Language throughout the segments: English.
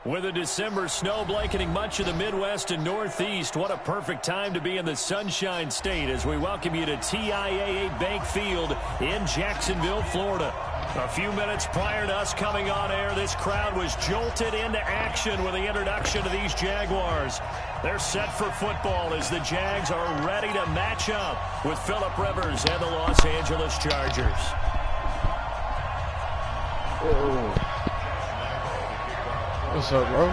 With a December snow blanketing much of the Midwest and Northeast, what a perfect time to be in the Sunshine State as we welcome you to TIAA Bank Field in Jacksonville, Florida. A few minutes prior to us coming on air, this crowd was jolted into action with the introduction of these Jaguars. They're set for football as the Jags are ready to match up with Phillip Rivers and the Los Angeles Chargers. Oh. What's up, bro?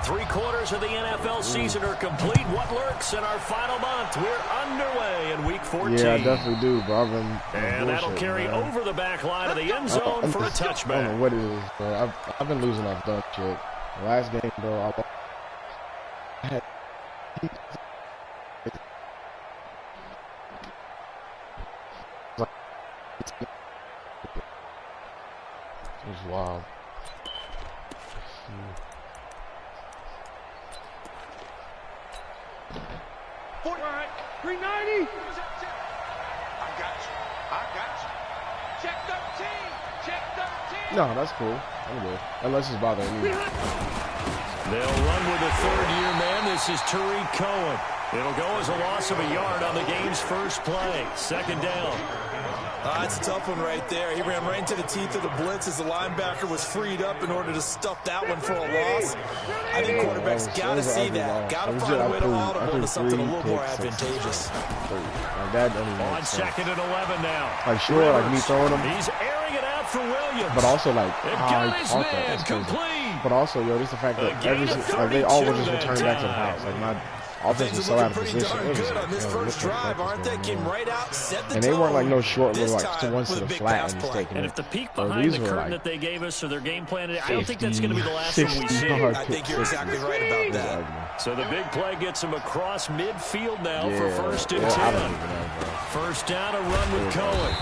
Three-quarters of the NFL season are complete. What lurks in our final month? We're underway in Week 14. Yeah, I definitely do, bro. And that'll carry over the back line of the end zone for a touchback. I don't know what it is, bro. I've been losing off dumb shit. The last game, bro, I had... It was wild. Right, 390. I got you. Check 13. Check 13. No, that's cool. I'm good. Unless it's bothering me. They'll run with the third-year man. This is Tariq Cohen. It'll go as a loss of a yard on the game's first play. Second down. It's a tough one right there. He ran right into the teeth of the blitz as the linebacker was freed up in order to stuff that one for a loss. I think quarterbacks got to see that. Got to find a way to audible to something a little more advantageous. On second and 11 now. Like, sure, like me throwing him. He's airing it out for Williams. But also, like, got his man complete. But also, yo, just the fact that they always just return back to the house. Like, my offense was so out of position. It was good on this first drive, aren't they? Came right out, set the and they weren't like no short little like ones to the flat and mistaken. And if the peek behind the curtain that they gave us or their game plan, I don't think that's going to be the last one we see. I think you're exactly right about that. So the big play gets him across midfield now for first and 10. First down, a run with Cohen.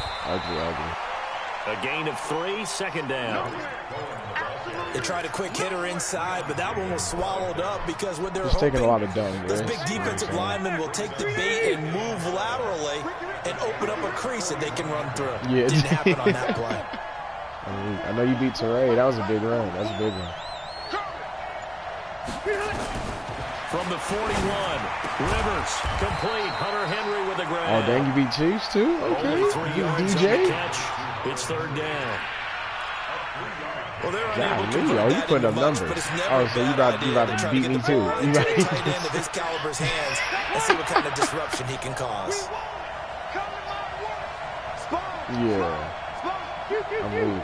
A gain of 3, second down. They tried a quick hitter inside, but that one was swallowed up because when they're hoping taking a lot of dung, this big defensive lineman will take the bait and move laterally and open up a crease that they can run through. Yeah. Didn't happen on that play. I know you beat Teray. That was a big run. That was a big one. From the 41, Rivers complete. Hunter Henry with the grab. Oh, dang, you beat Chiefs too? Okay. Only 3 yards DJ? on the catch. It's third down. Well, they're God, you putting up numbers. Oh, so you about to beat me too. You right. Tight end of his caliber's hands and see what kind of disruption he can cause. Yeah. I'm weak.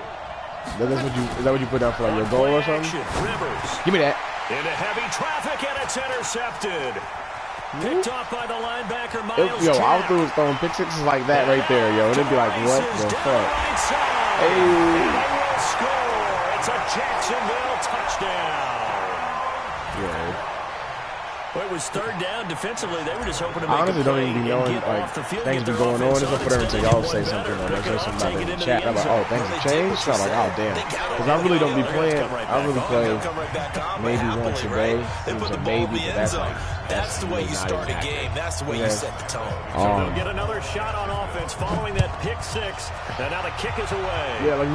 Is that what you put down for like your goal or something? Rivers. Give me that. Into heavy traffic and it's intercepted. Picked off by the linebacker, Miles. Yo, I was throwing pick sixes like that right there, yo. It'd be like, what the fuck? Hey. It's a Jacksonville touchdown. Yeah. Well, it was third down defensively. They were just hoping to make honestly a play don't even be knowing like things be going on. Just look whatever until y'all say something or they say something about the chat. I'm like, oh, things have changed. So I'm like, oh damn, because I really don't be playing. I really play maybe once a day. Maybe, but that's like that's the way you start a game. That's the way you set the tone. So they'll get another shot on offense following that pick six, and now the kick is away. Yeah, like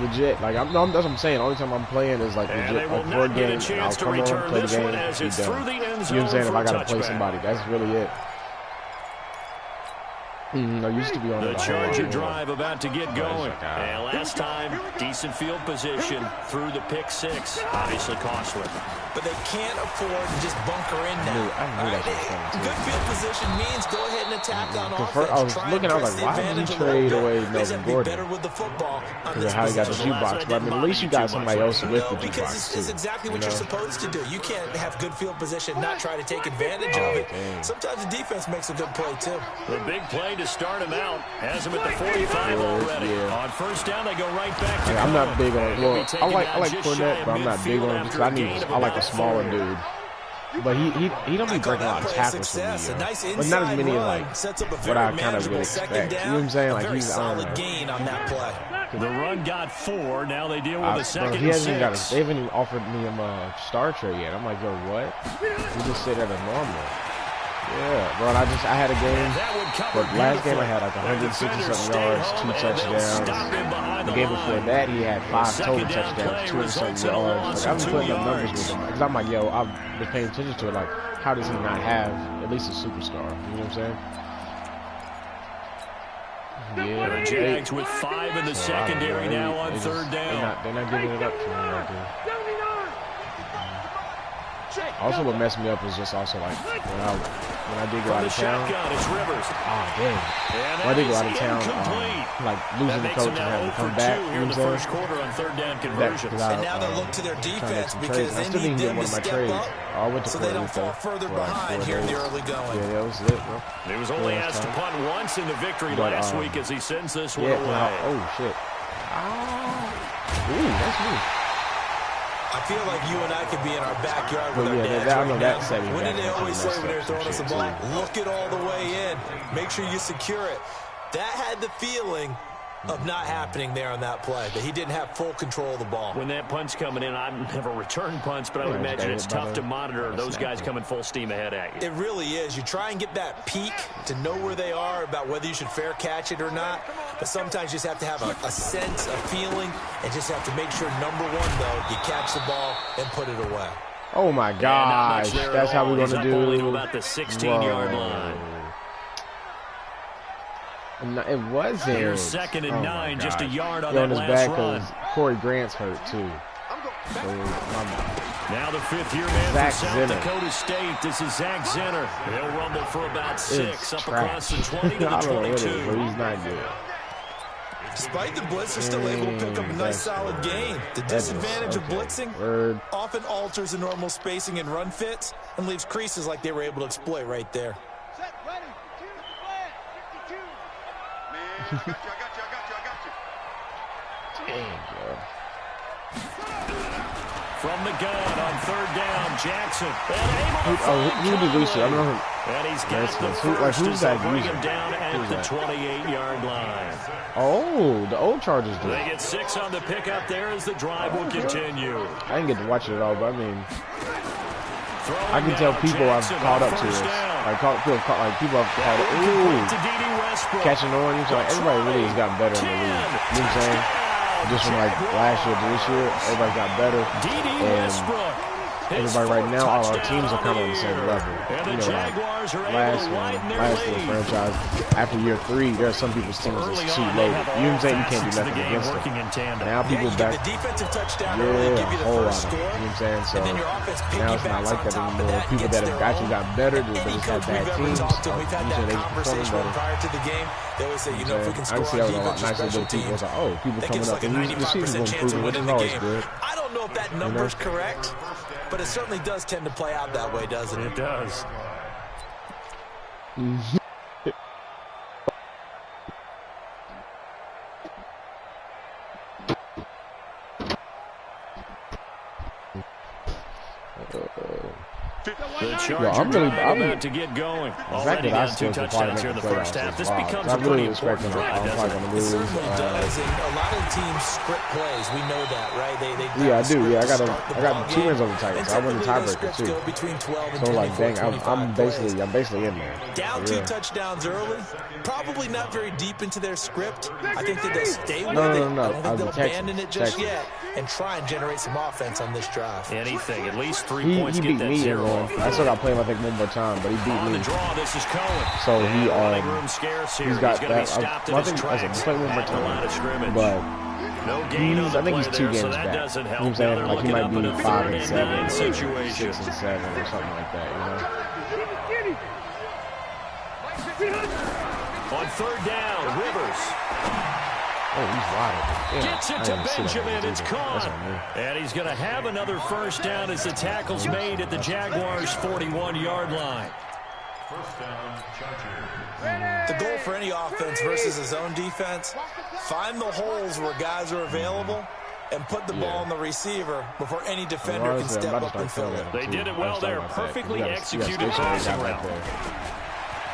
legit. Like that's what I'm saying. The only time I'm playing is like legit, like for a game. I'll come on, play the game, be done. You know what I'm saying? If I gotta play somebody, that's really it. I used to be on the Charger drive about to get going. And last time, decent field position through the pick six. Obviously costly. But they can't afford to just bunker in now. I knew that was coming. Good field position means go ahead and attack on offense. I was looking, I was like, why did you trade away Melvin Gordon? Better with the football because of how he got the jukebox. But I mean, at least you got somebody else with the jukebox. Because it's exactly what you're supposed to do. You can't have good field position and not try to take advantage of it. Sometimes the defense makes a good play too. The big play to start him out has him at the 45 already. On first down, they go right back to I'm not big on it. Well, I like Fournette, but I'm not big on him because I like a smaller dude. But he don't be breaking a lot of tackles for me, but not as many as like what I kind of would expect. You know what I'm saying? Like he's solid gain on that play. The run got 4. Now they deal with a second and 6. They haven't even offered me a star trade yet. I'm like, yo, what? He just said that as normal. Yeah, bro. I had a game. But last game I had like 160-something yards, 2 touchdowns. The game before that he had 5 total touchdowns, 200-something yards. Like I've been putting up numbers with him because I'm like, yo, I've been paying attention to it. Like, how does he not have at least a superstar? You know what I'm saying? Yeah, the Jags with 5 in the secondary now on third down. They're not giving it up to him right there. Also, what messed me up was just also like when I did go out of town. Oh damn! When I did go out of town, like losing the coach and having to come back. You know what I'm saying? And now they look to their defense because they need them to step up so they don't fall further behind here in the early going. Yeah, that was it, bro. He was only asked to punt once in the victory last week as he sends this one away. Oh shit! Ooh, that's me. I feel like you and I could be in our backyard with our dads right now. When did they always say when they're throwing us a ball, look it all the way in, make sure you secure it. That had the feeling of not happening there on that play, that he didn't have full control of the ball. When that punt's coming in, I've never returned punts, but I would imagine it's tough to monitor those guys coming full steam ahead at you. It really is. You try and get that peek to know where they are, about whether you should fair catch it or not, but sometimes you just have to have a sense, a feeling, and just have to make sure, number one, though, you catch the ball and put it away. Oh, my gosh. That's how we're going to do it. About the 16-yard line. No, it wasn't. Here's 2nd and 9, just a yard on that last run. Corey Grant's hurt too. So, now the 5th-year man for South Dakota State. This is Zach Zenner. He'll rumble for about 6 up across the 20 to the 22. But he's not good. Despite the blitz, they're still able to pick up a nice solid gain. The disadvantage of blitzing often alters the normal spacing and run fits and leaves creases like they were able to exploit right there. I got you. Dang, bro. From the gun on 3rd down, Jackson. Who did we see? I don't know. And he's got the first as they bring him down at the 28-yard line. Oh, the old Chargers do. They get 6 on the pickup there as the drive will continue. I didn't get to watch it at all, but I mean, I can tell people I've caught up to this. People have caught up. Ooh, catching on. Like everybody really has gotten better in the league. You know what I'm saying? Just from like last year to this year, everybody got better. And everybody right now, all our teams are kind of on the same level. You know, like last year franchise, after year 3, there are some people's teams that's too loaded. You know what I'm saying? You can't do nothing against them. Now people back, a whole lot of, you know what I'm saying? So now it's not like that anymore. People that have actually gotten better, but just had bad teams, usually they just perform better. I can see that was a lot nicer than people was like, oh, people coming up and the season's improving, which is always good. I don't know if that number's correct, but it certainly does tend to play out that way, doesn't it? It does. The Chargers about to get going. Already down 2 touchdowns here in the first half. This becomes a pretty important drive, doesn't it? It certainly does. And a lot of teams script plays. We know that, right? Yeah, I do. Yeah, I got 2 wins over the Titans. I won the tiebreaker too. So like, dang, I'm basically in there. Down 2 touchdowns early. Probably not very deep into their script. I think that they'll stay with it. I don't think they'll abandon it just yet and try and generate some offense on this drive. Anything, at least 3 points. He beat me, 0. I still got to play him, I think, one more time, but he beat me. So he's got that. I think I said, play one more time, but I think he's 2 games back. You know what I'm saying? Like he might be 5 and 7, or 6 and 7, or something like that. You know? On 3rd down, Rivers. Oh, he's wide. Gets it to Benjamin. It's caught. And he's going to have another first down as the tackle's made at the Jaguars' 41-yard line. The goal for any offense versus a zone defense, find the holes where guys are available and put the ball on the receiver before any defender can step up and fill it. They did it well there. Perfectly executed passing route.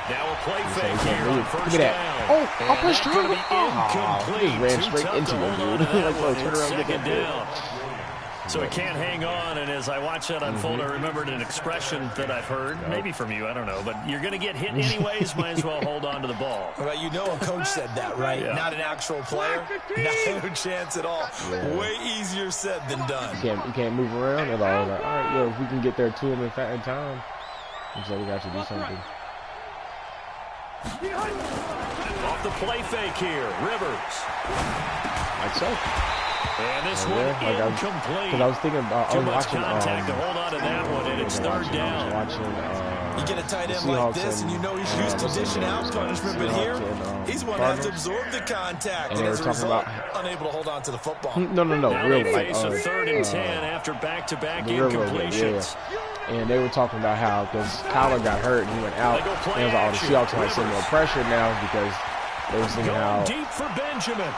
Now a play fake here on first down. Oh, I'll push through. Incomplete. He ran straight into the dude. Like, turn around and get that down. So it can't hang on, and as I watch that unfold, I remembered an expression that I've heard, maybe from you, I don't know, but you're going to get hit anyways, might as well hold on to the ball. Well, you know a coach said that, right? Yeah. Not an actual player. No chance at all. Yeah. Way easier said than done. You can't move around at all. Like, all right, if we can get there to him in time, so we got to do something. Off the play fake here, Rivers. Like so. And this one incomplete. Because I was thinking about, I was watching contact to hold on to that one, and it's third down. You get a tight end like this, and you know he's used to dishing out punishment, but here, he's one that has to absorb the contact, and as a result, unable to hold on to the football. No, really. They face a 3rd and 10 after back-to-back incompletions. And they were talking about how, because Kyler got hurt and he went out, and it was like, the Seahawks might send more pressure now because they were seeing how. Deep for Benjamin.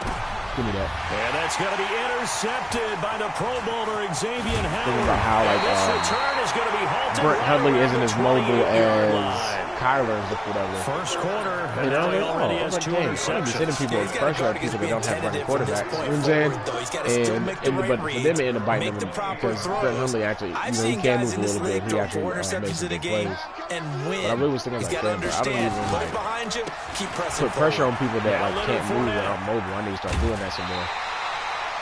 Give me that. And that's going to be intercepted by the Pro Bowler Xavier Howard. Thinking about how, like, this return is going to be halted. Brent Hundley isn't as mobile as Kyler or whatever. First quarter, and now he already has 2 interceptions. He's hitting people with pressure at people that don't have running quarterbacks. You know what I'm saying? But for them, it ended up biting them because Brent Hundley actually, he can move a little bit. He actually makes some good plays. But I really was thinking like, damn, I don't even put pressure on people that like can't move or aren't mobile. I need to start doing that some more.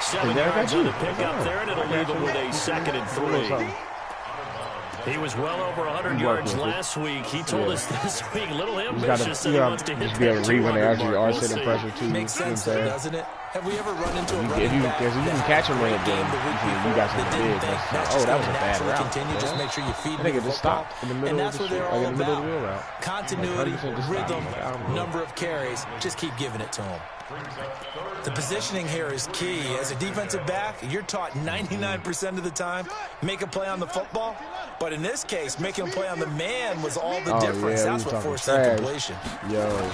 7 yards on the pickup there, and it'll leave him with a 2nd and 3. He was well over 100 yards last week. He told us this week, little ambitious, said he wants to hit be able to read when they actually are sending pressure to you. Makes sense, doesn't it? Have we ever run into a running back? If you can catch him right there, you got something big. Oh, that was a bad route. Just make sure you feed I think it just stopped in the middle of the wheel route. Continuity, rhythm, number of carries. Just keep giving it to him. The positioning here is key. As a defensive back, you're taught 99% of the time, make a play on the football. But in this case, making a play on the man was all the difference. Yeah, that's what forced the incompletion. Yo.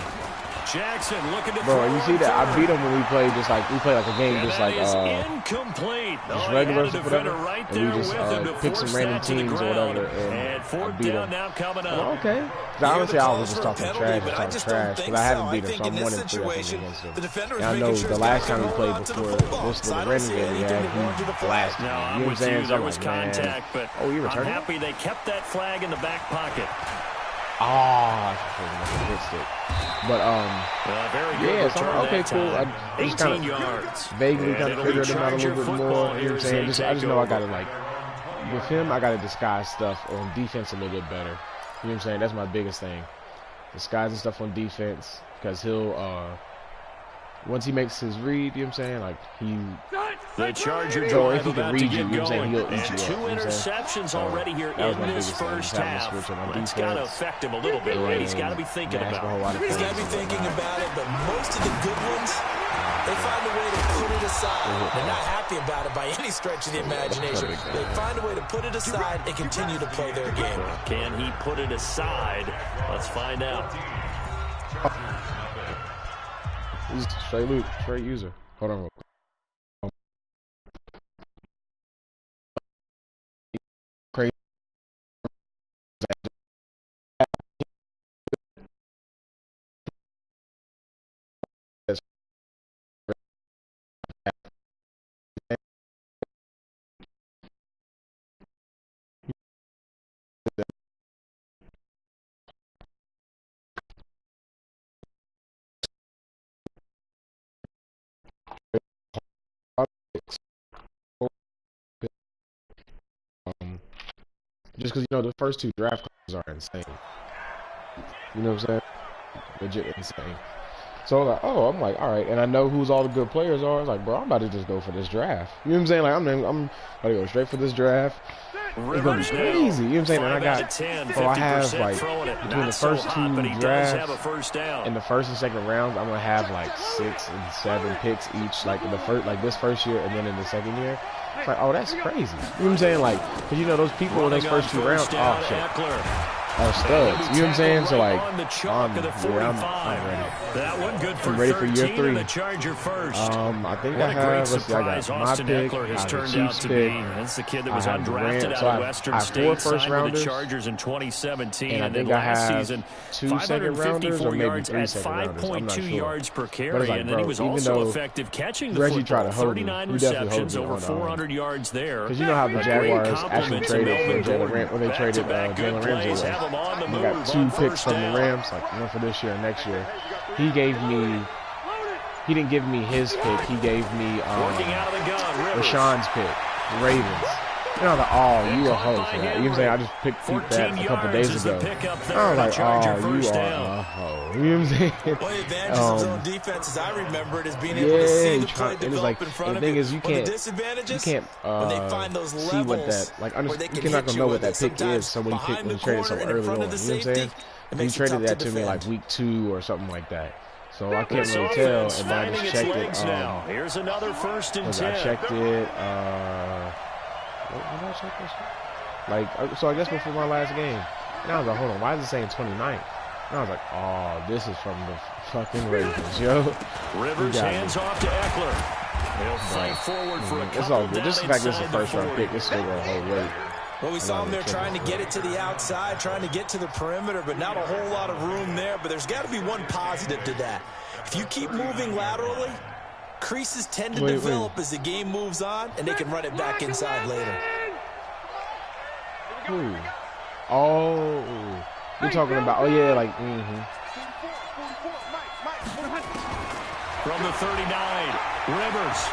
Jackson looking to Bro, you see that? I beat him when we played like a game just like incomplete. Just regular or whatever. Right, and we just picked some random teams or whatever, and I beat him. Now coming up. Well, okay. Honestly, I was just talking trash, because I haven't beat him, so I'm 1-3 against him. And I know the last time we played before this little random game we had, he blasted me. You know what I'm saying? There was contact, but you returned it? I'm happy they kept that flag in the back pocket. I missed it. But very good yeah, okay, cool. I just kind of vaguely kind of figured him out a little bit more. You know what I'm saying? I just know I gotta like with him. I gotta disguise stuff on defense a little bit better. You know what I'm saying? That's my biggest thing. Disguising stuff on defense because he'll once he makes his read, you know what I'm saying? Like the Charger if he can read you, you know what I'm saying? He'll eat you up. 2 interceptions already here in this first half. It's got to affect him a little bit, right? He's got to be thinking about it. He's got to be thinking about it, but most of the good ones, they find a way to put it aside. They're not happy about it by any stretch of the imagination. They find a way to put it aside and continue to play their game. Can he put it aside? Let's find out. He's straight user. Hold on. Crazy. Just because, you know, the first 2 draft classes are insane. You know what I'm saying? Legit insane. So, like, I'm like, all right. And I know who's all the good players are. It's like, bro, I'm about to just go for this draft. You know what I'm saying? Like, I'm about to go straight for this draft. It's going to be crazy. You know what I'm saying? And I got, I have, like, between the first 2 drafts in the first and second rounds, I'm going to have, like, 6 and 7 picks each, like, in the first, like, this first year and then in the second year. It's like, oh, that's crazy. You know what I'm saying? Like, because, you know, those people in those first 2 rounds, oh, shit. studs. You know what I'm saying? So like, I'm ready. That one good for I'm ready for year 3. The Charger first. I think I have. Let's see, I got my pick. I have the Chiefs pick. That's the kid that was I have the undrafted Rams. out So of I Western have 4 State, first signed with rounders. the Chargers in 2017, and I then think I last have season, 2 second rounders or maybe yards 3 at second rounders. I'm not 5.2 sure. yards per But carry, it's like, and then he was even also though effective catching the Reggie football. tried to hold me. 39 He definitely receptions, hold me over 400 yards there. Because you know how the Jaguars actually traded for Jalen Ramsey when they traded Jalen Ramsey away. They got 2 picks from the Rams, like one for this year and next year. He didn't give me his pick. He gave me Rashawn's pick, the Ravens. You know, like, oh, you a hoe for that. You know what I'm saying? I just picked that a couple days ago. I was like, oh, you are a hoe. You know what I'm saying? Well, the advantage of zone defense, as I remember it, is being able to see the play develop in front of you. The thing is, you can't when they find those levels see what that, like, you're not going to know what that pick is, so when you trade it so early on, you know what I'm saying? You traded that to me like week 2 or something like that. So I can't really tell, and I just checked it. Here's another 1st and 10. I checked it. When did I check this? Like, so I guess before my last game. And I was like, hold on, why is it saying 29th? And I was like, oh, this is from the fucking Ravens, yo. Rivers hands off to Eckler. He'll fight forward for a couple. It's all good. Just the fact this is a first round pick, it's still going to hold weight. Well, we saw him there trying to get it to the outside, trying to get to the perimeter, but not a whole lot of room there. But there's got to be one positive to that. If you keep moving laterally, creases tend to develop as the game moves on, and they can run it back inside later. Ooh. Oh, you're talking about, oh, yeah, like, From the 39, Rivers.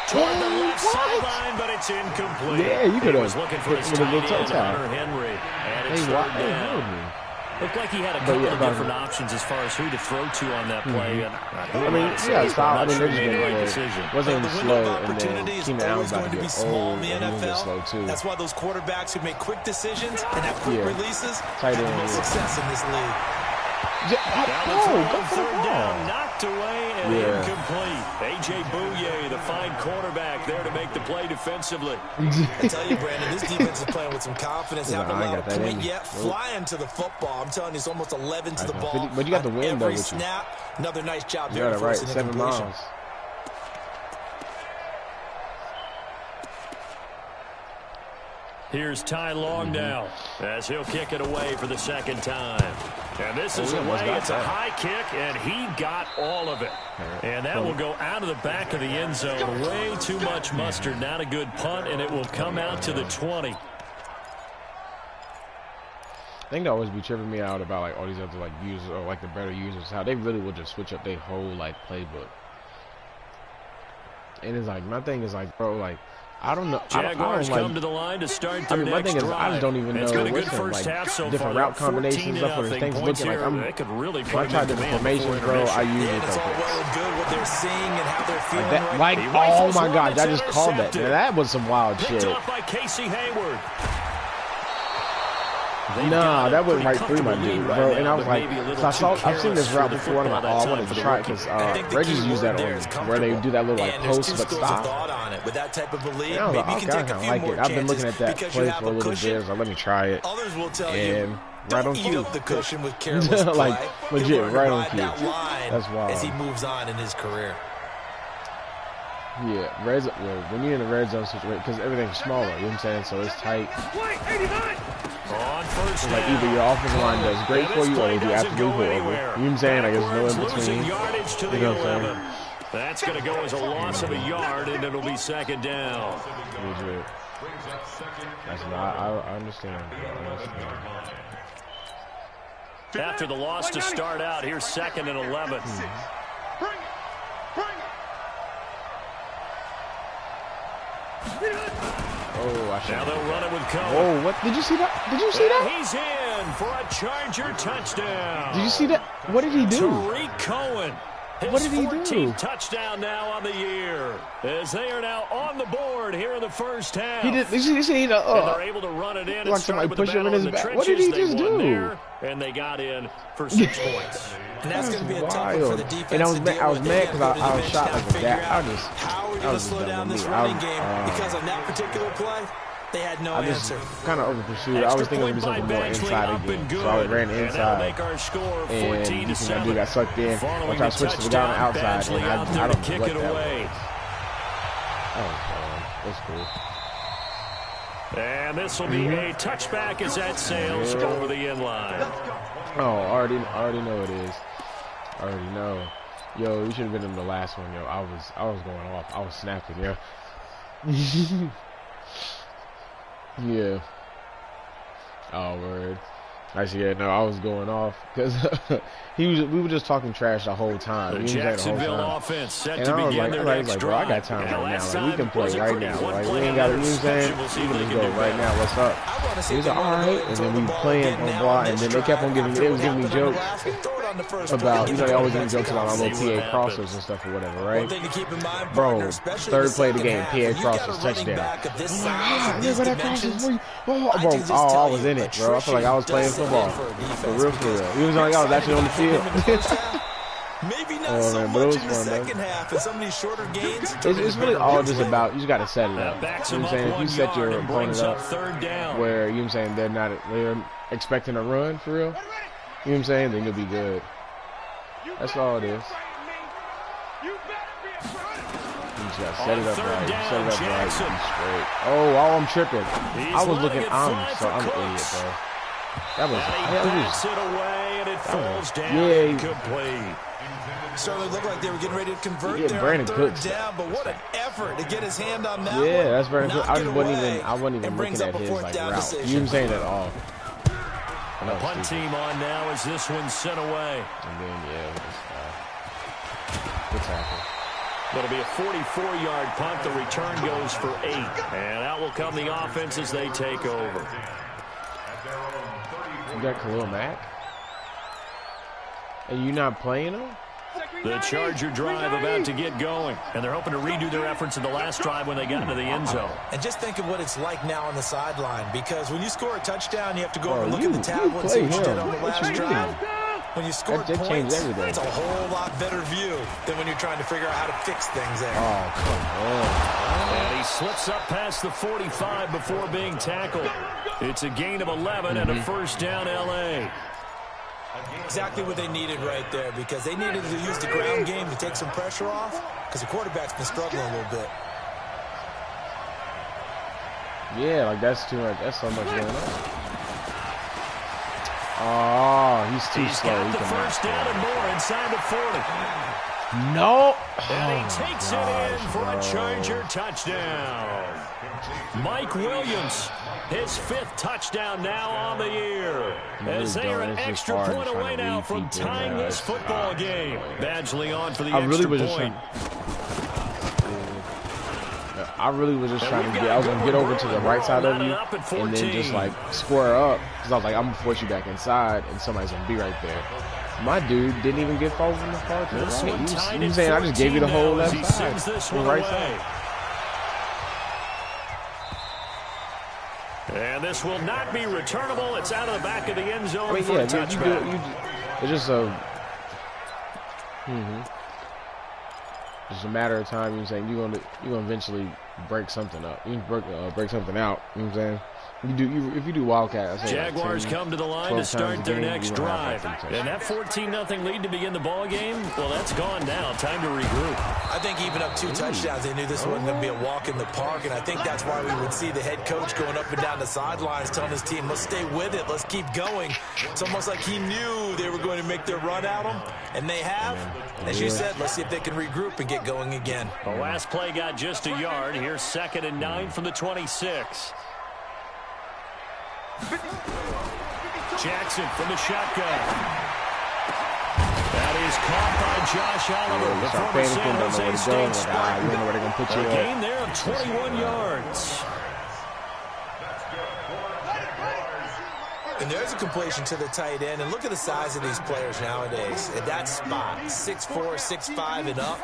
Toward the left sideline, but it's incomplete. Yeah, you could have. Was looking for his tight end, Hunter Henry. And it's third down. Looked like he had a couple of different options as far as who to throw to on that play. And they're just getting the right decision. Wasn't even slow, and then Keenan Allen's about to get old, and he was slow too. That's why those quarterbacks who make quick decisions and have quick releases have the most success in this league. Go for third down, knocked away and incomplete. A.J. Bouye, the fine quarterback, there to make the play defensively. I tell you, Brandon, this defense is playing with some confidence. Haven't allowed a point yet. Flying to the football. I'm telling you, it's almost 11 to the ball. But you got the win, though, with you. Snap, another nice job there. You got it right, 7 miles. Here's Ty Long now, as he'll kick it away for the second time. And this is away. It's a high kick, and he got all of it. And that will go out of the back of the end zone. Way too much mustard. Not a good punt, and it will come out to the 20. I think they always be tripping me out about like all these other like users or like the better users, how they really will just switch up their whole like playbook. And it's like, my thing is like, bro, like, I don't know. Jaguars come to the line to start their my thing is, drive. I just don't even know what's like different route combinations stuff where things looking like I'm. When I try different formations, bro, I usually it's all well and good what they're seeing and how they're feeling. Oh my God, I just called that. Man, that was some wild shit. Picked up by Casey Hayward. Nah, that went right through my dude, bro. And I was like, so I've seen this route before, and I'm like, oh, I wanted to try it because Reggie's used that on where they do that little like post but stop. With that type of belief, and I was like, okay, I kind of like it. I've been looking at that play for a little bit, so let me try it. Others will tell and right on cue. The cushion with careless play. Like legit, right on cue. That's wild. As he moves on in his career. Yeah, when you're in the red zone situation, because everything's smaller, you know what I'm saying? So it's tight. It's like either your offensive line does great for you or they do absolutely horrible. You know what I'm saying? Like there's no in between. You know what I'm saying? That's going to go as a loss of a yard, and it'll be second down. Legit. I understand. After the loss to start out, here's 2nd and 11. Now they'll run it with Cohen. Oh, what? Did you see that? Did you see that? He's in for a Charger touchdown. Did you see that? What did he do? Tariq Cohen. What did he do? 14th touchdown now on the year, as they are now on the board here in the first half. He did. You see, and they're able to run it in. Like somebody push him in his back. What did he just do? There, and they got in for 6 points. And that's going to be a tough one for the defense. And I was mad because I was shot like that. How are we going to slow down this running game? Because on that particular play, They had no answer. Kind of over pursued. I was thinking it would be something more inside again. So I ran inside. And you think that dude got sucked in. Once I switched to the guy on the outside, and I don't know what that was. Oh, that's cool. And this will be a touchback as that sails over the end line. Oh, I already know it is. I already know. Yo, you should have been in the last one, yo. I was going off. I was snapping, yo. Yeah. Oh, word. Actually, yeah, no, I was going off because we were just talking trash the whole time. The Jacksonville offense set to begin their next drive. Bro, I got time right now. Like, we can play right now. Like, we ain't got to, you know what I'm saying? We can just go right now. What's up? He was like, all right. And then we playing on blah. And then they kept on giving me jokes about, you know, they always give me jokes about my little PA crossers and stuff or whatever, right? Bro, third play of the game, PA crossers, touchdown. Bro, I was in it, bro. I feel like I was playing football. For real, for real. He was like, I was actually on the field. Maybe not so much in the second half and some of these shorter gains. It's really all just about, you just got to set it up. You know what I'm saying? If you set your opponent up where, you know what I'm saying, they're expecting a run for real, you know what I'm saying, then you'll be good. That's all it is. You just got to set it up right. Set it up right. Be straight. Oh, I'm tripping. I was looking. I'm an idiot, bro. That was it away and it falls down incomplete. Certainly looked like they were getting ready to convert there Brandon on third down, but what an effort to get his hand on that one. Yeah, that's Brandon Cook. I wasn't even looking at his like route. You didn't say it at all. The punt team on now as this one's sent away. And then good tackle. It'll be a 44-yard punt. The return goes for 8. And out will come the offense as they take over. You got Khalil Mack? And you not playing him? The Charger drive about to get going. And they're hoping to redo their efforts in the last drive when they got into the end zone. And just think of what it's like now on the sideline. Because when you score a touchdown, you have to go over and look at the tablet and see what you did on the last drive. When you score points, it's a whole lot better view than when you're trying to figure out how to fix things there. Oh, come on. And he slips up past the 45 before being tackled. It's a gain of 11 and a first down, L.A. Exactly what they needed right there, because they needed to use the ground game to take some pressure off, because the quarterback's been struggling a little bit. Yeah, like that's too much. That's so much going on. Oh, he's too slow. Got the first down and more inside the 40. No. And he takes it in for a Charger touchdown. Mike Williams, his 5th touchdown now on the year. As they are an extra point away now from tying this football game. Badgley on for the extra point. I really was just trying to get, I was going to get over to the right side of you and then just like square up. Because I was like, I'm going to force you back inside and somebody's going to be right there. My dude didn't even get forward from the far to the right. You saying I just gave you the whole left side, the right side. And this will not be returnable. It's out of the back of the end zone for a touchback. It's just a, just a matter of time. You're saying you're gonna eventually break something up. You can break something out. You know what I'm saying? If you do Wildcat, I say Jaguars like 10, come to the line to start their next drive. And that 14-0 lead to begin the ball game, well, that's gone now. Time to regroup. I think even up 2 touchdowns, they knew this wasn't going to be a walk in the park, and I think that's why we would see the head coach going up and down the sidelines telling his team, let's stay with it, let's keep going. It's almost like he knew they were going to make their run at him, and they have. As you said, let's see if they can regroup and get going again. The last play got just a yard. Here's 2nd and 9 from the 26. Jackson from the shotgun. That is caught by Josh Oliver, the former San Jose State Spartan. A gain there of 21 yards. And there's a completion to the tight end. And look at the size of these players nowadays. At that spot, 6'4", 6'5", and up.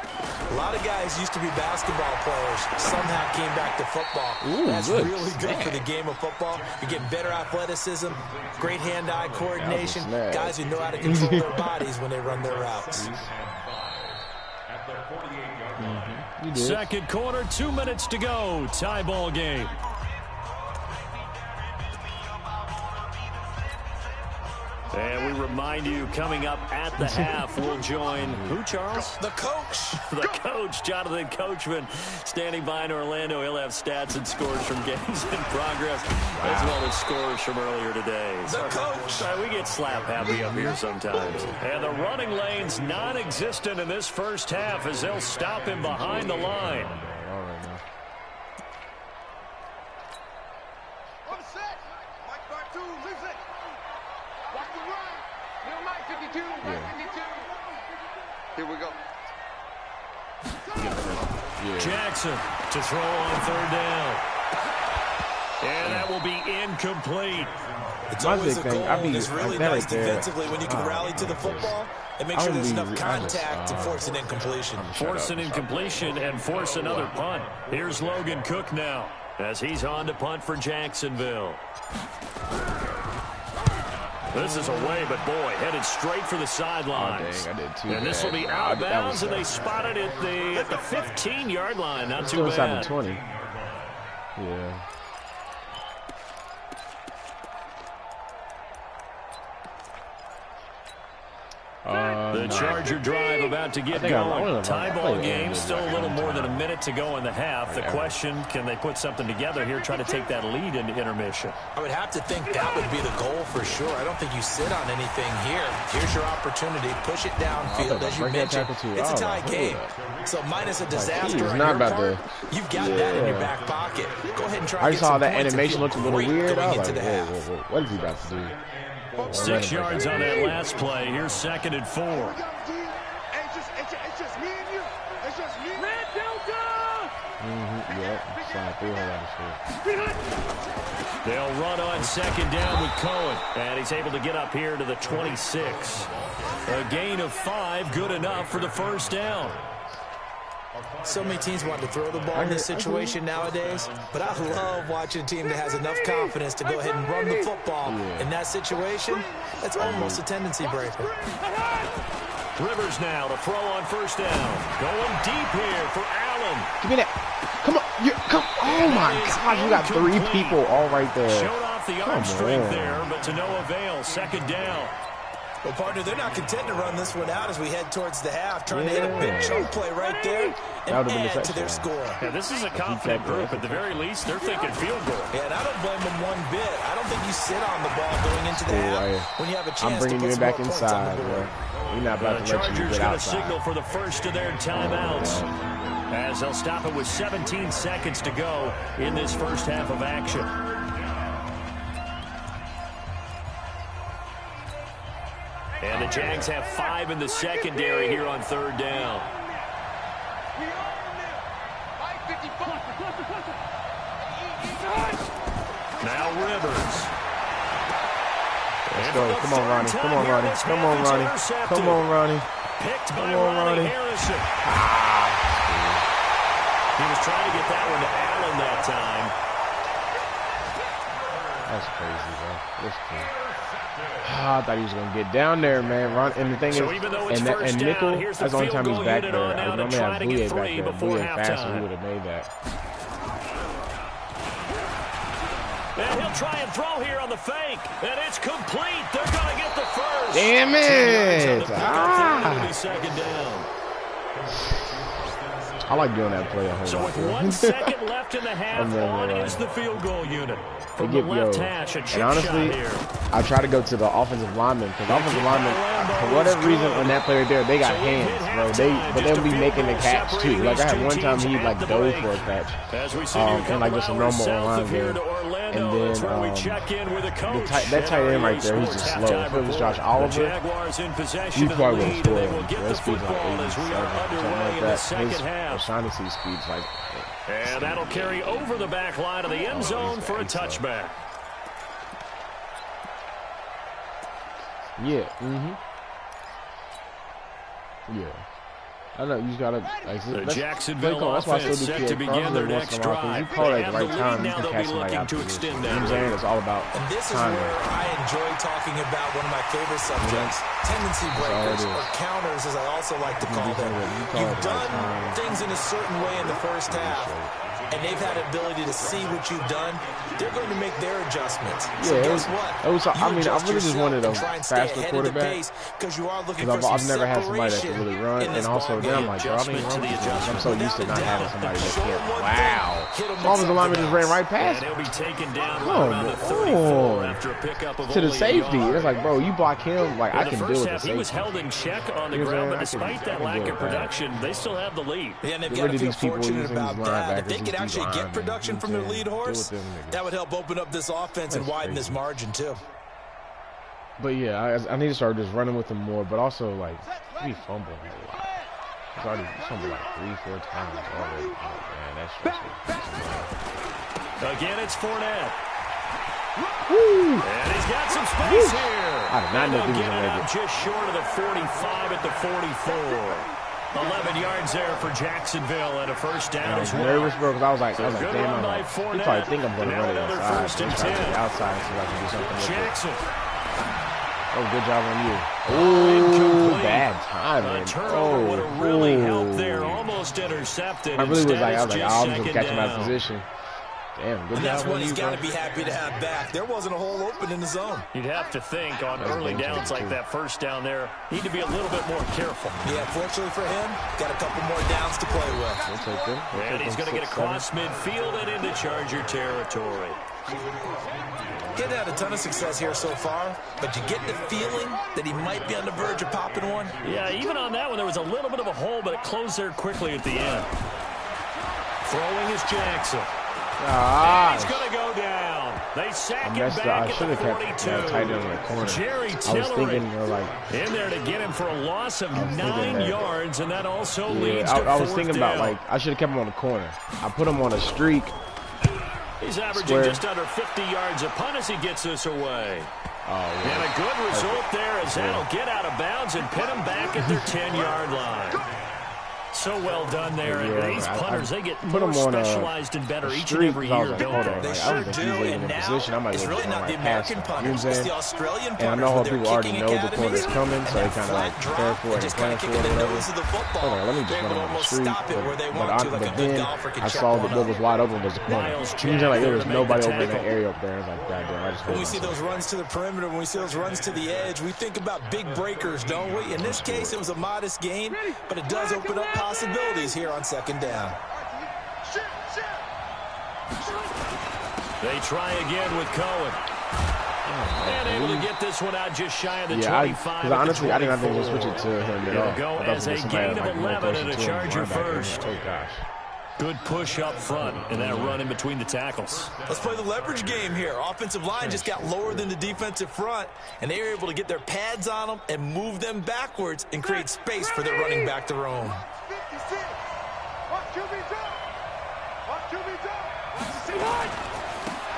A lot of guys used to be basketball players. Somehow came back to football. That's really good for the game of football. You're getting better athleticism, great hand-eye coordination. Guys who know how to control their bodies when they run their routes. Second quarter, 2 minutes to go. Tie ball game. And we remind you, coming up at the half, we'll join who, Charles? The coach. The coach, Jonathan Coachman, standing by in Orlando. He'll have stats and scores from games in progress, as well as scores from earlier today. The coach. We get slap happy up here sometimes. And the running lane's non-existent in this first half as they'll stop him behind the line. Here we go. Jackson to throw on third down. And that will be incomplete. It's always a goal, and it's really nice defensively when you can rally to the football and make sure there's enough contact to force an incompletion. Force an incompletion and force another punt. Here's Logan Cook now as he's on to punt for Jacksonville. This is away, but boy, headed straight for the sidelines. Oh, dang, I did too. And this will be out of bounds, and they spotted it at the 15-yard line. Not too bad. 20. Yeah. The Charger drive about to get going. Tie ball game, still a little more than a minute to go in the half. The question, can they put something together here, try to take that lead into intermission? I would have to think that would be the goal for sure. I don't think you sit on anything here. Here's your opportunity. Push it downfield. As you mentioned, it's a tie game. So minus a disaster on your part, you've got that in your back pocket. Go ahead and try to get some points. I saw that animation looked a little weird. I was like, whoa, what is he about to do? 6 yards on that last play. Here's 2nd and 4. It's just me and you. It's just me. Red Delta! They'll run on 2nd down with Cohen. And he's able to get up here to the 26. A gain of 5, good enough for the first down. So many teams want to throw the ball in this situation nowadays, but I love watching a team that has enough confidence to go ahead and run the football. In that situation, that's almost a tendency breaker. Rivers now to throw on first down. Going deep here for Allen. Give me that. Come on. Oh, my God. You got 3 people all right there. Showed off the arm strength there, but to no avail. 2nd down. Well, partner, they're not content to run this one out as we head towards the half, trying to hit a big chunk play right there and add to their score. Yeah, this is a confident group. At the very least, they're thinking field goal. Yeah, and I don't blame them one bit. I don't think you sit on the ball going into the half when you have a chance to put some more points on the board. I'm bringing you back inside, bro. You're not about to let you get outside. The Chargers going to signal for the first of their timeouts as they'll stop it with 17 seconds to go in this first half of action. And the Jags have 5 in the secondary here on 3rd down. Now Rivers. Let's go. Come on, Ronnie. Come on, Ronnie. Come on, Ronnie. Come on, Ronnie. Picked by Ronnie Harrison. He was trying to get that one to Allen that time. That's crazy, bro. That's crazy. I thought he was going to get down there, man. And the thing is, and Nickel, that's the only time he's back there. I normally have Bouye back there. Bouye faster, he would have made that. And he'll try and throw here on the fake. And it's complete. They're going to get the first. Damn it. Second down. I like doing that play a whole lot. So with 1 second left in the half, on is the field goal unit. From the left hash, a chip and honestly, shot here. I try to go to the offensive lineman because offensive linemen, for whatever reason, on that player there, they got hands, bro. But they'll be making the catch too. Like I had one time he like dove for a catch, and like just a normal line game. And then that tight end right there, he's just slow. If it was Josh Oliver, he probably would have scored. His speed's like 87, something like that. His O'Shaughnessy speed's like. And that'll carry over the back line of the end zone for a touchback. Yeah. Yeah. I know you gotta. Like, the Jacksonville offense set to begin their next drive. You call it at the right time, you can catch somebody out. You know what I'm saying? It's all about timing. And this is where I enjoy talking about one of my favorite subjects, tendency breakers, or counters, as I also like to call them. You've done things in a certain way in the first half. and they've had an ability to see what you've done, they're going to make their adjustments. So yeah, guess what? I mean, I really just wanted a faster quarterback because you are looking because for I've never had somebody that can really run, and also now I'm like, bro, I mean, I'm so used to not having somebody that can. Wow, offensive lineman just ran right past. He'll be taken down Come the 34 after a pickup of to the safety. It's like, bro, you block him, like I can deal with the safety. He was held in check on the ground, but despite that lack of production, they still have the lead. Yeah, and they've got to feel fortunate about that. If they could actually get production from their lead horse, that would help open up this offense and widen this margin too. But yeah, I need to start just running with him more, but also like we fumble a lot. He's already fumbled like 3-4 times already. Oh, man, that's stressful. Again, it's Fournette. Woo! And he's got some space here. I did not know he was going to make it. Just short of the 45 at the 44. 11 yards there for Jacksonville and a first down as well. I was nervous, bro, because I was like, damn, he probably think I'm going to run it inside. I'm trying to the outside and see if I can do something with Jackson. Oh, good job on you. Oh, bad timing. Oh, would have really helped there. Almost intercepted. I really was like, I'm just catching my position. Damn, good and that's job what on he's you, got to be happy to have back. There wasn't a hole open in the zone. You'd have to think on early downs like that first down there, need to be a little bit more careful. Yeah, fortunately for him, got a couple more downs to play with. We'll take them. And he's going to get across midfield and into Charger territory. He hadn't had a ton of success here so far, but you get the feeling that he might be on the verge of popping one. Yeah, even on that one, there was a little bit of a hole, but it closed there quickly at the end. Throwing is Jackson. He's going to go down. They sack him back at the 42. Tight end in the corner. Jerry I was thinking, in there to get him for a loss of 9 yards, and that also leads to I was thinking about, like, I should have kept him on the corner. I put him on a streak. He's averaging just under 50 yards a punt as he gets this away. And a good result there as that'll get out of bounds and pin him back at their 10-yard line. So well done there. Yeah, and these punters, they get more specialized and better each and every year, don't they? They sure do. And now, it's really not the American punters, it's the Australian punters. And I know how people already know the corner's coming, so they kind of like prepare for it and plan for it or whatever. Hold on, let me just run on the street. But then I saw that what was wide open was the corner. It seems like there was nobody over in that area up there. It's like, goddamn, I just when we see those runs to the perimeter, when we see those runs to the edge, we think about big breakers, don't we? In this case, it was a modest gain, but it does open up possibilities here on second down. They try again with Cohen. And able to get this one out just shy of the 25. Because honestly, I didn't think to switch it to him at all. Go as a gain of 11 and a Charger first. Oh, gosh. Good push up front and that run in between the tackles. Let's play the leverage game here. Offensive line just got lower than the defensive front, and they were able to get their pads on them and move them backwards and create space for their running back to roam.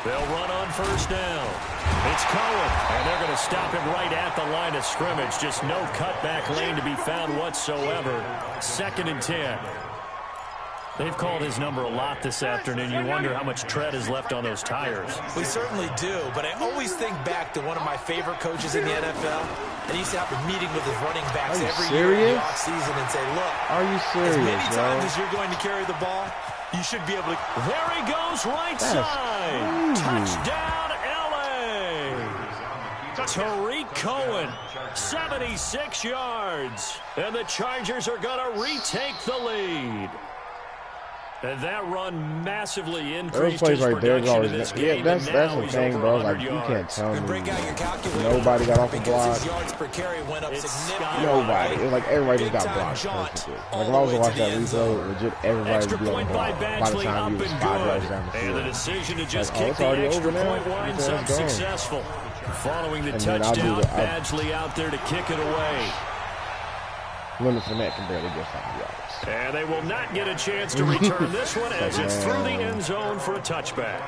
They'll run on first down. It's Cohen, and they're going to stop him right at the line of scrimmage. Just no cutback lane to be found whatsoever. 2nd and 10. They've called his number a lot this afternoon. You wonder how much tread is left on those tires. We certainly do, but I always think back to one of my favorite coaches in the NFL. And he used to have a meeting with his running backs every year in the offseason and say, look, are you serious, as many times as you're going to carry the ball, you should be able to. There he goes, right side. Touchdown, L.A. Tariq Cohen, 76 yards. And the Chargers are going to retake the lead. And that run massively increased his production in this game. That's the thing, bro. Like, you can't tell me nobody got off the block. Nobody. It was like everybody just got blocked perfectly. Like, if I was to watch that replay, legit, everybody would be on the block by the time he was 5 yards down the field. And the decision to just kick the extra point winds up successful. Following the touchdown, Badgley out there to kick it away. Leonard Fournette can barely get 5 yards. And they will not get a chance to return this one as it's through the end zone for a touchback.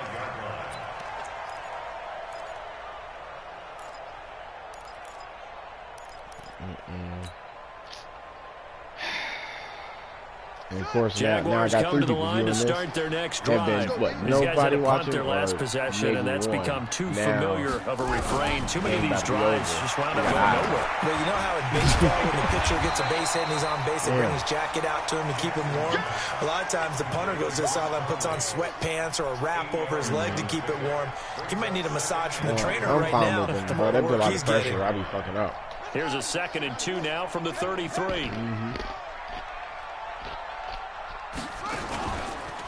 And of course, now I Jaguars got come 3 to the people line viewing to this. start their next Have drive. been, what, These guys had nobody to punt watching their last or possession, and that's maybe become one. too Now, familiar of a refrain. Too many of these drives just wound up going nowhere. Well, you know how in baseball when the pitcher gets a base hit and he's on base, they bring his jacket out to him to keep him warm. A lot of times the punter goes to the sideline, puts on sweatpants or a wrap over his leg to keep it warm. He might need a massage from the trainer right now. The more work he's getting. I'll be fucking up. Here's a 2nd and 2 now from the 33.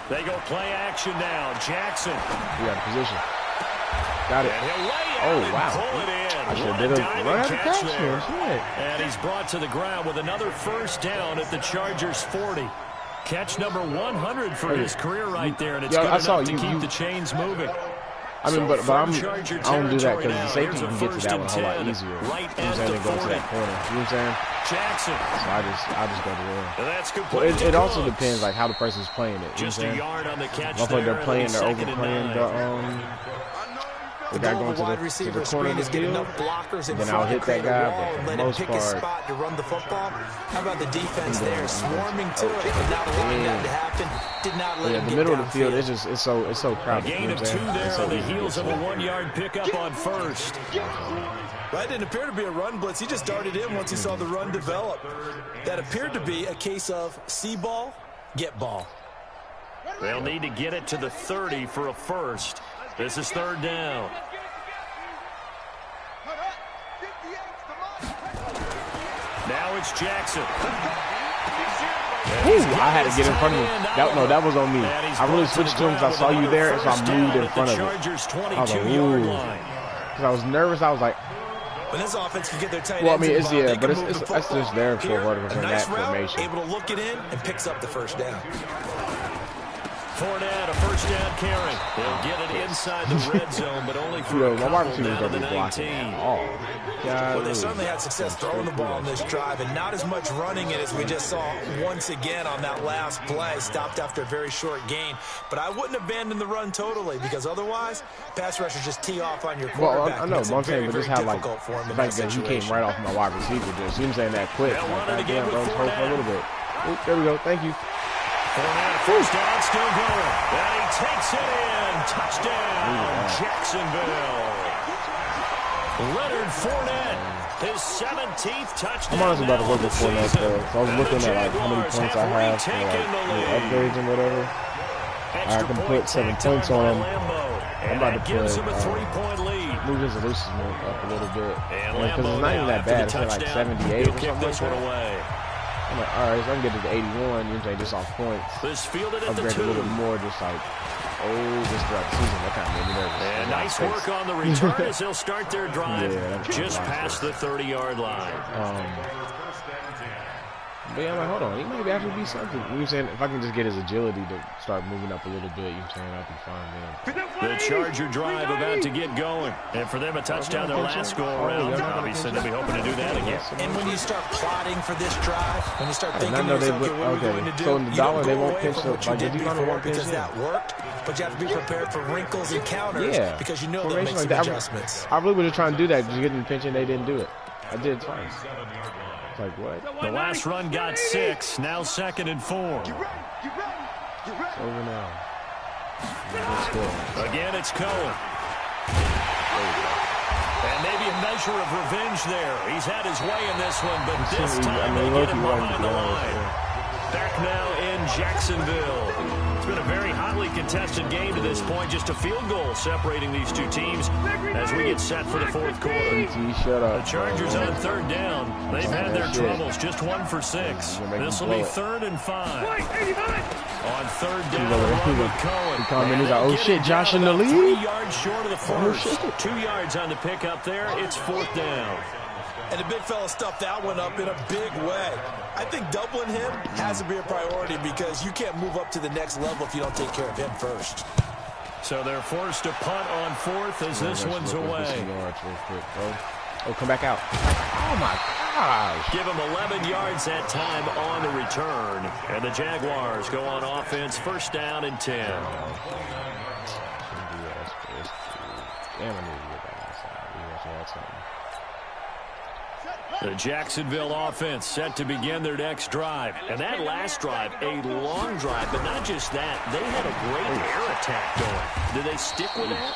They go play action now. Jackson. We got a position. Got it. And he'll lay it Oh, wow. pull it in. I should have did a run out of catch there. Shit. And he's brought to the ground with another first down at the Chargers 40. Catch number 100 for his career right there, and it's good enough to keep the chains moving. I mean, but I don't do that because the safety can get to that one a whole lot easier. Right you know what I'm saying? They go to that corner. You know what I'm saying? Jackson. So I just go to there. That's good. So it also depends like how the person's playing it. Just a yard on the catch. Like they're overplaying the guy going to the corner of the field, then I'll hit that guy, but for the most part, spot to run the football. How about the defense there, swarming to it, but not allowing that to happen. Did not let him the get middle of the field, it's so crowded. A gain of 2 there on the heels of a 1-yard pickup on first. Well, it didn't appear to be a run blitz. He just darted in once he saw the run develop. That appeared to be a case of see ball, get ball. They'll need to get it to the 30 for a first. This is 3rd down. Now it's Jackson. Ooh, I had to get in front of him. That was on me. I really switched to him because I saw you there, so I moved in front of him. I was like, ooh. Because I was nervous. I was like, when this offense can get their tight ends, well, I mean, it's just there for vertical from that formation. Able to look it in and picks up the first down. Fournette, a first down carry. They'll get it inside the red zone, but only for a couple down to the 19. Well, they certainly had success throwing the ball on this drive, and not as much running it as we just saw once again on that last play. Stopped after a very short gain. But I wouldn't abandon the run totally, because otherwise, pass rushers just tee off on your quarterback. Well, I know, but I'm saying, but just how, like, the fact that he came right off my wide receiver just, you know what I'm saying, that quick. Like, damn, bro, hold for a little bit. Oop, there we go. Thank you. Fournette, first down, still going. And he takes it in. Touchdown, Jacksonville. Leonard Fournette, his 17th touchdown. I'm honestly about to work with Fournette, though. So I was looking at like how many points I have for like upgrades and whatever. I can put 7 points on him. I'm about to put move his elusiveness up a little bit because it's not even that bad. It's like 78 or something like that. I'm like, all right, so I can get to the 81. You can just off points. Upgrade a little bit more, just like, just throughout the season. That kind of made me nervous. And nice work on the return as they'll start their drive just past the 30-yard line. But yeah, I'm like, hold on, he might actually be something. You know what I'm saying? If I can just get his agility to start moving up a little bit, you know what I'm saying? I'll be fine then. The Charger drive about to get going. And for them, a touchdown their last go-around. Obviously, they'll be hoping to do that again. And when you start plotting for this drive, when you start thinking to yourself, okay, what are we going to do? So in the dollar, they won't pinch the, like, the before because that worked. But you have to be prepared for wrinkles and counters because you know they'll make some adjustments. I really was just trying to do that, just getting the pinch, and they didn't do it. I did twice. Like what? The last run got 6. Now 2nd and 4. It's over now. Again, it's Cohen. And maybe a measure of revenge there. He's had his way in this one, but this time they get him behind the line. Back now in Jacksonville. It's been a very hotly contested game to this point. Just a field goal separating these two teams as we get set for the 4th quarter. The Chargers on 3rd down. They've had their troubles. Just 1 for 6. This will be 3rd and 5. On 3rd down, with Cohen. He's like, oh shit, Josh in the lead? 3 yards short of the first. 2 yards on the pickup there. It's 4th down. And the big fella stuffed that one up in a big way. I think doubling him has to be a priority because you can't move up to the next level if you don't take care of him first. So they're forced to punt on 4th as this one's away. Oh, come back out. Oh, my gosh. Give him 11 yards that time on the return. And the Jaguars go on offense, 1st down and 10. Damn, I need to get that outside. We have to add something. The Jacksonville offense set to begin their next drive. And that last drive, a long drive, but not just that. They had a great air attack going. Did they stick with that?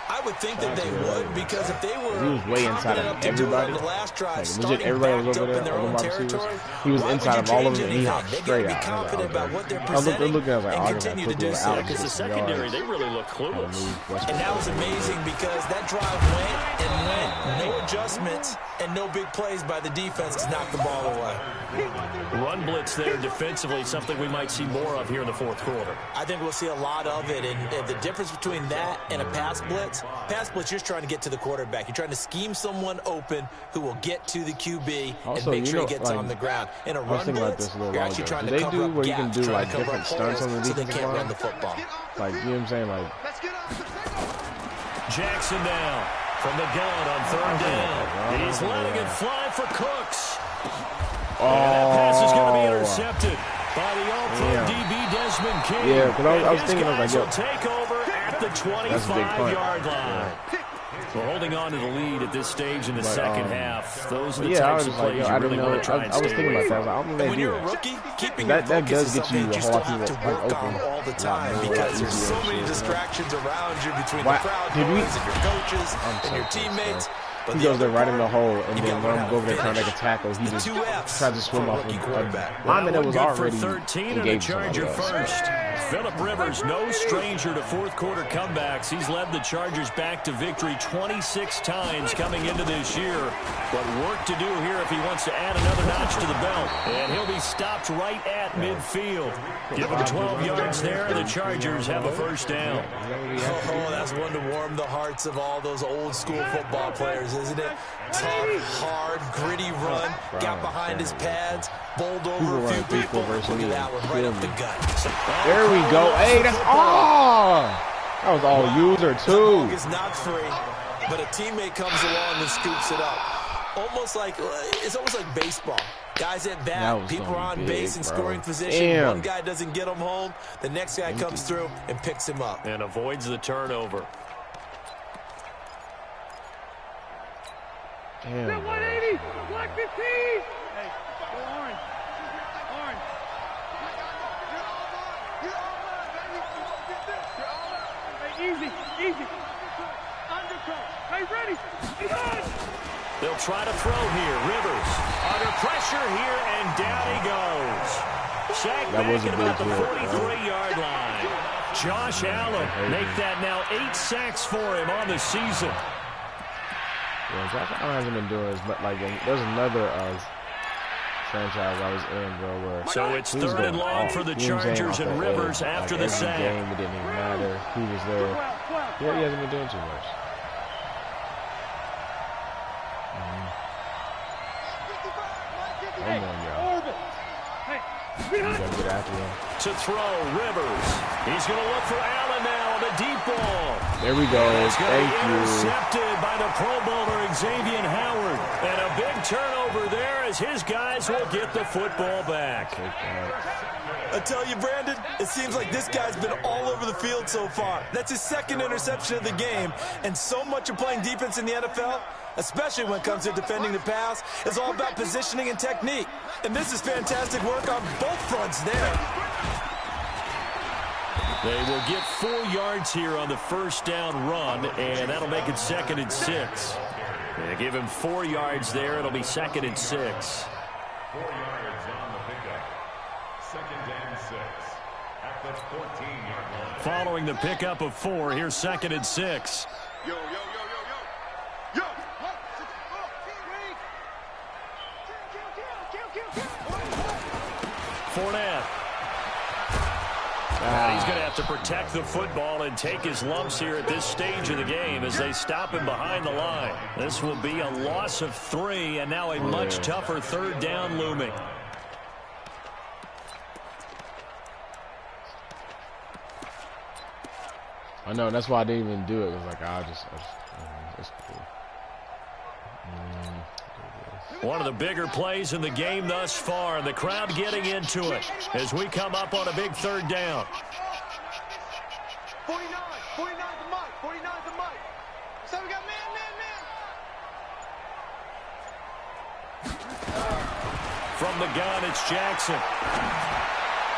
I would think that they would, because if they were he was way inside of everybody. The last drive, like, legit, everybody was over there on the territory. He was inside of all of them, and he hopped straight out. Confident about what they're I was looking at like, continue to do so. Because the secondary, they really look clueless. And that was amazing because that drive went and went. No adjustments and no big plays by the defense to knock the ball away. Run blitz there defensively, something we might see more of here in the fourth quarter. I think we'll see a lot of it. And the difference between that and a pass blitz, you're trying to get to the quarterback. You're trying to scheme someone open who will get to the QB also, and make sure he know, gets like, on the ground. In a run blitz, you're actually trying to cover up gaps, trying to cover up holes so they can't run the football. Like, you know what I'm saying? Like, Jackson now from the gun on third down. He's letting it fly for Cooks. Oh, and that pass is going to be intercepted by the all-pro DB Desmond King. Yeah, because I was thinking, I was like, yo, take over at the 25-yard line. We're holding on to the lead at this stage in the second half. Those are the types of plays you really want to try and stay away from. When you're a rookie, keeping that does get you you still have to work on all the time because there's so many distractions around you between the crowd noise and your coaches and your teammates. He goes there right in the hole, and then when I'm over there trying to make a tackle, he just tries to swim off a lineman that was already engaged somebody else. Phillip Rivers, no stranger to fourth-quarter comebacks. He's led the Chargers back to victory 26 times coming into this year. But work to do here if he wants to add another notch to the belt. And he'll be stopped right at midfield. Give him 12 yards there, and the Chargers have a first down. Oh, that's one to warm the hearts of all those old-school football players, isn't it? Tough, hard, gritty run. Got behind his pads, bowled over a few people. Look at that one right up the gut. There we go. Hey, that's all. That was all user too. It's not free, but a teammate comes along and scoops it up. It's almost like baseball. Guys at bat, people are on base in scoring position. One guy doesn't get him home. The next guy comes through and picks him up. And avoids the turnover. Damn. 180, black 15. Hey, orange. Orange. Hey, easy. Undercut. Hey, ready. He's on. They'll try to throw here. Rivers under pressure here, and down he goes. Sacked back at about the 43-yard line. Josh Allen make that now 8 sacks for him on the season. Yeah, Josh Allen hasn't been doing as much. Like, there's another franchise I was in, bro, where so it's third and long for the Chargers and Rivers after the sack. Game, it didn't even matter. He was there. Yeah, he hasn't been doing too much. Come on, y'all. You gotta get after him. To throw, Rivers. He's going to look for Allen now on the deep ball. There we go. Thank you. Intercepted by the Pro Bowler Xavier Howard. And a big turnover there as his guys will get the football back. I tell you, Brandon, it seems like this guy's been all over the field so far. That's his second interception of the game. And so much of playing defense in the NFL, especially when it comes to defending the pass, is all about positioning and technique. And this is fantastic work on both fronts there. They will get 4 yards here on the first down run, and that'll make it 2nd and 6. They give him 4 yards there. It'll be 2nd and 6. 4 yards on the pickup. 2nd and 6 at the 14-yard line. Following the pickup of 4, here's 2nd and 6. Yo. Fournette. He's going to have to protect the football and take his lumps here at this stage of the game as they stop him behind the line. This will be a loss of 3, and now a much tougher third down looming. I know, that's why I didn't even do it. It was like, it's cool. One of the bigger plays in the game thus far, and the crowd getting into it as we come up on a big third down. 49 the mic. 49 the mic. So we got man. from the gun, it's Jackson.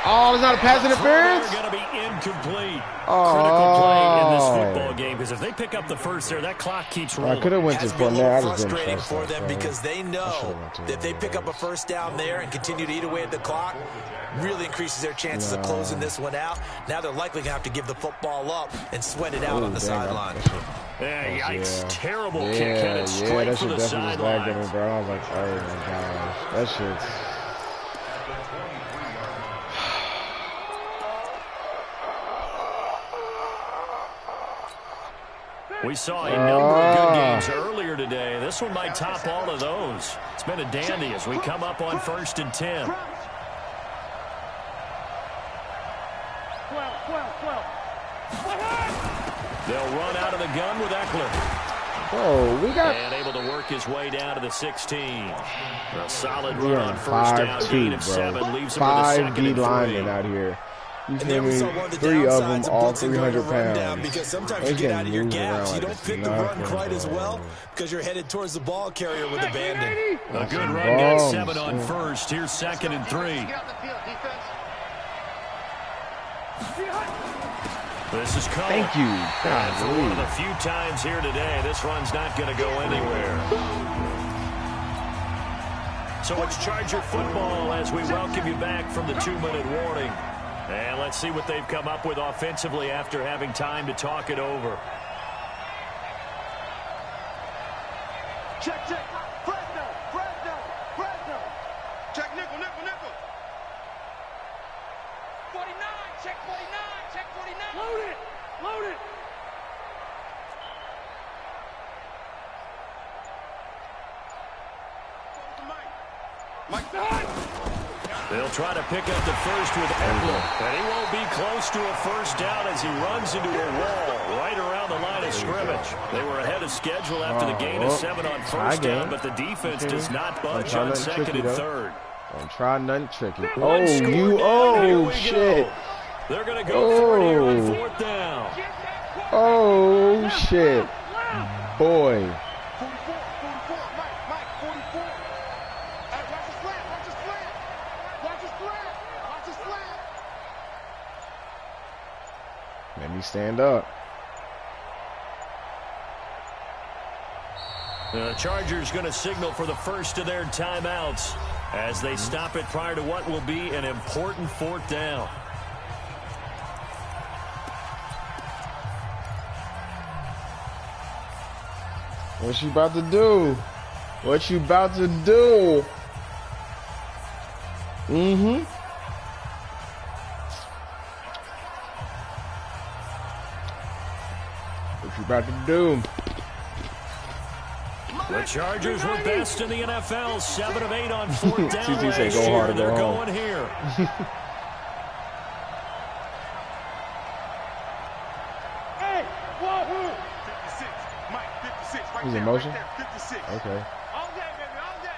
Oh, there's not a pass interference? Going to be incomplete. Oh. Critical play in this football game, because if they pick up the first there, that clock keeps rolling. I could have went to one there. I just didn't frustrating trust for that, them because they know that if they pick up a first down there and continue to eat away at the clock, really increases their chances of closing this one out. Now they're likely going to have to give the football up and sweat it out on the sideline. Yeah, yikes. Terrible kick Yeah, headed straight that for shit the definitely just lagged sideline. at me, bro. I was like, oh my gosh. That shit's... We saw a number of good games earlier today. This one might top all of those. It's been a dandy as we come up on 1st and 10. They'll run out of the gun with Eckler. Oh, we got... And able to work his way down to the 16. A solid We run are on first down. 5-2, Gain of bro. 7 leaves him with a 5 2nd D and linemen 3. out here. You And feel then we me? saw one of the 3 of downsides them, of all blitzing going to 300 run down, pounds. because sometimes They you get can out of your move gaps. around You like don't it's fit the run nothing, quite as bro. well because you're headed towards the ball carrier with abandon. A good run got 7 on first. Here's 2nd and 3. This is Cohen. Thank you. And for one of God, the few times here today, this run's not going to go anywhere. So it's Charger football as we welcome you back from the 2-minute warning. And let's see what they've come up with offensively after having time to talk it over. Check. Fresno. Check nickel. 49, check 49. Load it. Mike. They'll try to pick up the first with Eckler. And he won't be close to a first down as he runs into a wall right around the line of scrimmage. They were ahead of schedule after the gain of 7 on first down, but the defense does not budge on 2nd and 3rd. don't try nothing tricky. One score down. Here we Shit. go. They're going to go for it here on 4th down. Oh, shit. Boy. 44, Mike, 44. Hey, watch his flat. Let me stand up. The Chargers going to signal for the first of their timeouts as they stop it prior to what will be an important 4th down. What you about to do? What you about to do? Mm-hmm. What you about to do? The Chargers were best in the NFL, 7 of 8 on 4th down CT said last go year. hard or go They're home. going here. Hey, whoa. 56, Mike, 56. Right He's there, in motion? right there, 56. Okay. All day, baby, all day.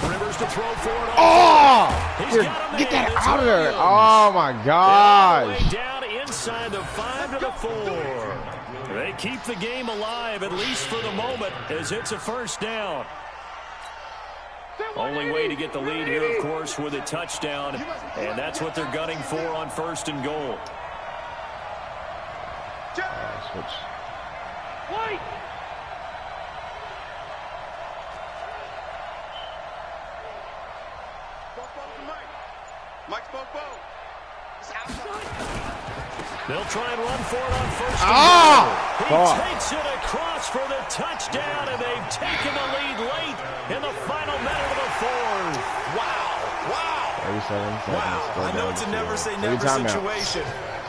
Rivers to throw for it. Oh! He's Dude, got a get man. that It's out of there. Williams. Oh, my All the gosh. way down inside the 5 to the 4. They keep the game alive, at least for the moment, as it's a first down. Only way to get the lead here, of course, with a touchdown, and that's what they're gunning for on 1st and goal. Switch. White. Mike's Bobo. It's outside. They'll try and run for it on 1st and Ah! goal. Fuck. He takes it across for the touchdown, and they've taken the lead late in the final minute of the 4th. Wow. 37 seconds. Wow. Go I know down it's a to never say 3 never timeouts. situation,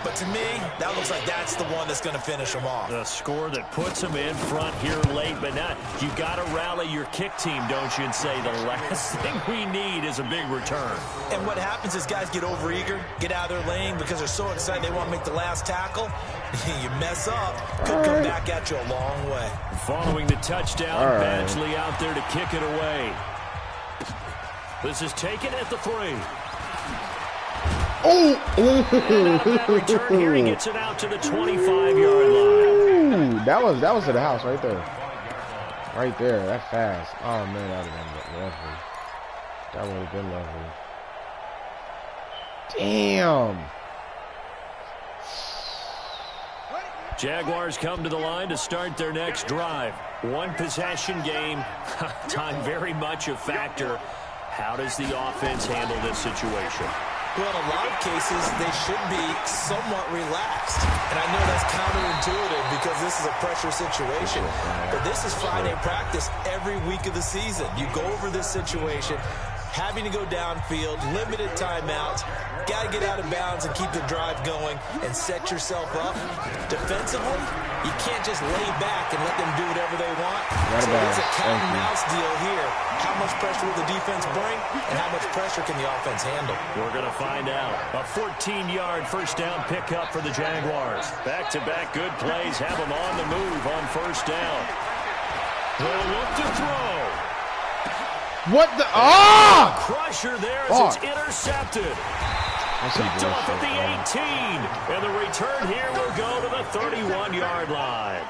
but to me, that looks like that's the one that's going to finish them off. The score that puts them in front here late, but now you got to rally your kick team, don't you, and say the last thing we need is a big return. And what happens is guys get overeager, get out of their lane because they're so excited they want to make the last tackle. You mess up, could come back at you a long way. Following the touchdown, All right. Badgley out there to kick it away. This is taken at the 3. Oh! And out of that return here, he gets it out to the 25-yard line. Ooh, that was to the house right there. Right there, that fast. Oh man, that would have been lovely. That would have been lovely. Damn. Jaguars come to the line to start their next drive. One possession game. Time very much a factor. How does the offense handle this situation? Well, in a lot of cases, they should be somewhat relaxed. And I know that's counterintuitive because this is a pressure situation. But this is Friday practice every week of the season. You go over this situation, having to go downfield, limited timeouts, got to get out of bounds and keep the drive going and set yourself up. Defensively, you can't just lay back and let them do whatever they want. So it's a cat and mouse deal here. How much pressure will the defense bring and how much pressure can the offense handle? We're going to find out. A 14-yard first down pickup for the Jaguars. Back-to-back good plays have them on the move on first down. They'll look to throw. What the? Oh! Crusher there as it's intercepted. Picked off at the 18. And the return here will go to the 31-yard line.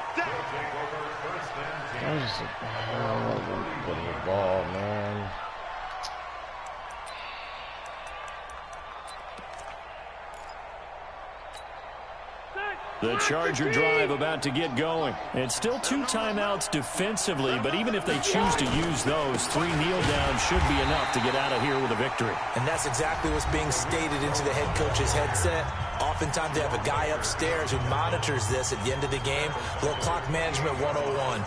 That was just a ball, man. The Charger drive about to get going. And still 2 timeouts defensively, but even if they choose to use those, 3 kneel downs should be enough to get out of here with a victory. And that's exactly what's being stated into the head coach's headset. Oftentimes they have a guy upstairs who monitors this at the end of the game. Little clock management 101.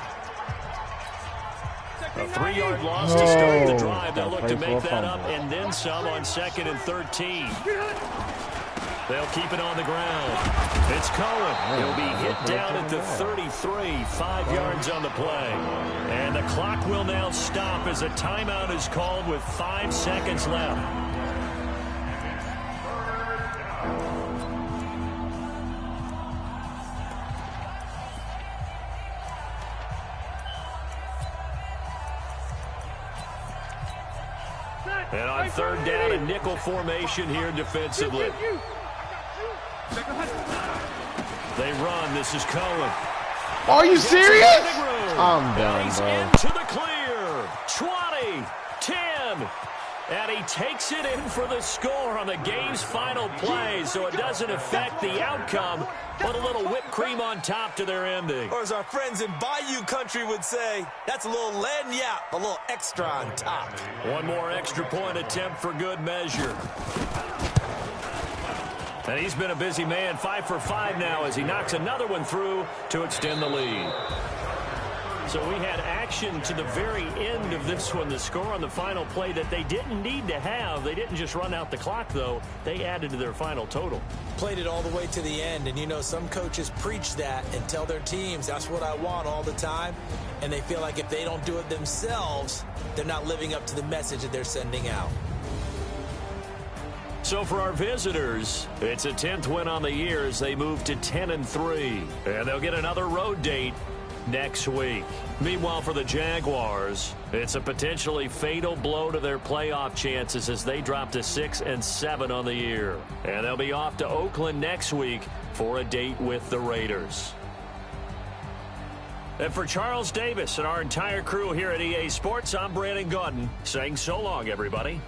A 3-yard loss to start the drive. They'll look to make that up and then some on 2nd and 13. They'll keep it on the ground. It's Cohen. He'll be hit down at the 33, 5 yards on the play. And the clock will now stop as a timeout is called with 5 seconds left. And on 3rd down, a nickel formation here defensively. They run. This is Cohen. Are you serious? I'm done, He's bro. into the clear. 20, 10. And he takes it in for the score on the game's final play, so it doesn't affect the outcome, but a little whipped cream on top to their ending. Or as our friends in Bayou Country would say, that's a little lagniappe, a little extra on top. One more extra point attempt for good measure. And he's been a busy man, 5 for 5 now as he knocks another one through to extend the lead. So we had action to the very end of this one. The score on the final play that they didn't need to have. They didn't just run out the clock, though. They added to their final total. Played it all the way to the end. And, you know, some coaches preach that and tell their teams, that's what I want all the time. And they feel like if they don't do it themselves, they're not living up to the message that they're sending out. So for our visitors, it's a 10th win on the year as they move to 10-3. And they'll get another road date next week. Meanwhile, for the Jaguars, it's a potentially fatal blow to their playoff chances as they drop to 6-7 on the year. And they'll be off to Oakland next week for a date with the Raiders. And for Charles Davis and our entire crew here at EA Sports, I'm Brandon Gaudin saying so long, everybody.